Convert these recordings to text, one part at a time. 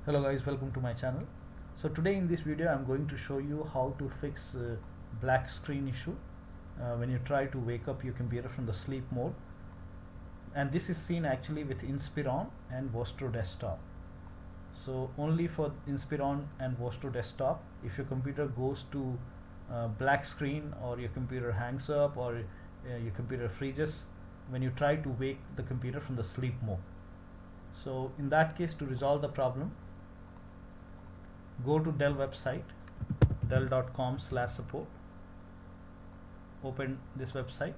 Hello guys, welcome to my channel. So today in this video I'm going to show you how to fix black screen issue when you try to wake up your computer from the sleep mode, and this is seen actually with Inspiron and Vostro desktop. So only for Inspiron and Vostro desktop, if your computer goes to black screen or your computer hangs up or your computer freezes when you try to wake the computer from the sleep mode. So in that case, to resolve the problem, go to Dell website, dell.com/support, open this website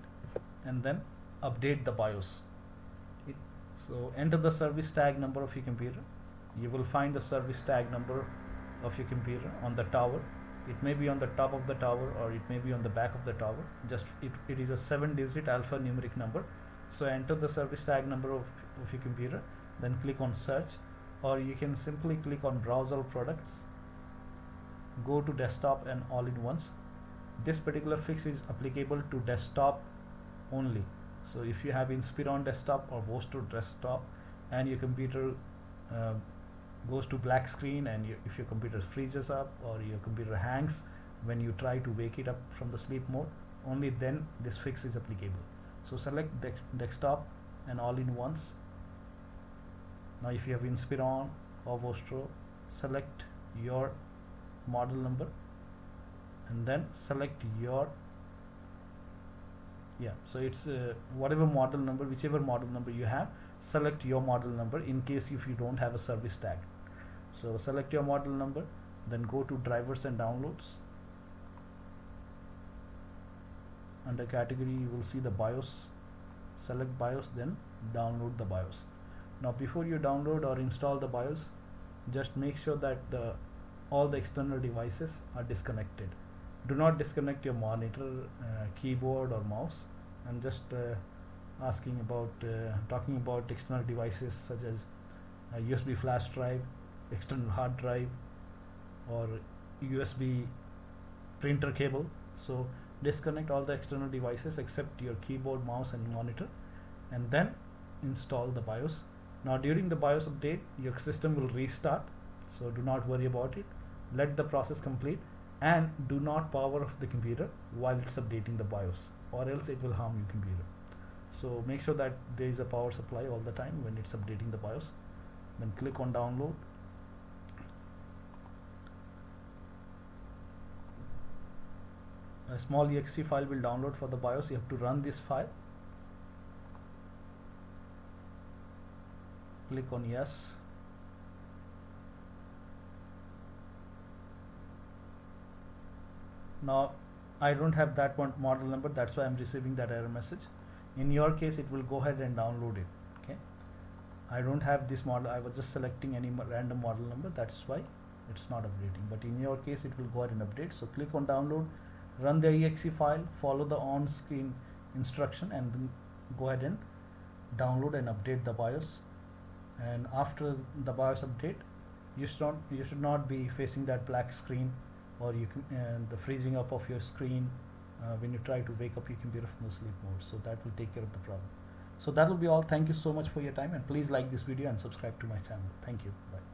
and then update the BIOS. So enter the service tag number of your computer. You will find the service tag number of your computer on the tower. It may be on the top of the tower or it may be on the back of the tower. It is a 7-digit alphanumeric number. So enter the service tag number of your computer, then click on search, or you can simply click on browse all products, go to desktop and all-in-ones. This particular fix is applicable to desktop only. So if you have Inspiron desktop or Vostro desktop and your computer goes to black screen, and if your computer freezes up or your computer hangs when you try to wake it up from the sleep mode, only then this fix is applicable. So select desktop and all-in-ones. Now if you have Inspiron or Vostro, select your model number and then select your so it's whatever model number, whichever model number you have, select your model number in case if you don't have a service tag. So select your model number, then go to drivers and downloads. Under category you will see the BIOS. Select BIOS, then download the BIOS. Now before you download or install the BIOS, just make sure that all the external devices are disconnected. Do not disconnect your monitor, keyboard or mouse. I'm just talking about external devices such as a USB flash drive, external hard drive, or USB printer cable. So disconnect all the external devices except your keyboard, mouse and monitor, and then install the BIOS. Now during the BIOS update, your system will restart, so do not worry about it. Let the process complete and do not power off the computer while it's updating the BIOS, or else it will harm your computer. So make sure that there is a power supply all the time when it's updating the BIOS. Then click on download. A small exe file will download for the BIOS. You have to run this file. Click on yes. Now I don't have that one model number, that's why I'm receiving that error message. In your case it will go ahead and download it. Okay, I don't have this model, I was just selecting any random model number, that's why it's not updating, but in your case it will go ahead and update. So click on download, run the exe file, follow the on-screen instruction, and then go ahead and download and update the BIOS. And after the BIOS update, you should not be facing that black screen or the freezing up of your screen when you try to wake up your computer from the sleep mode. So that will take care of the problem. So that will be all. Thank you so much for your time, and please like this video and subscribe to my channel. Thank you. Bye.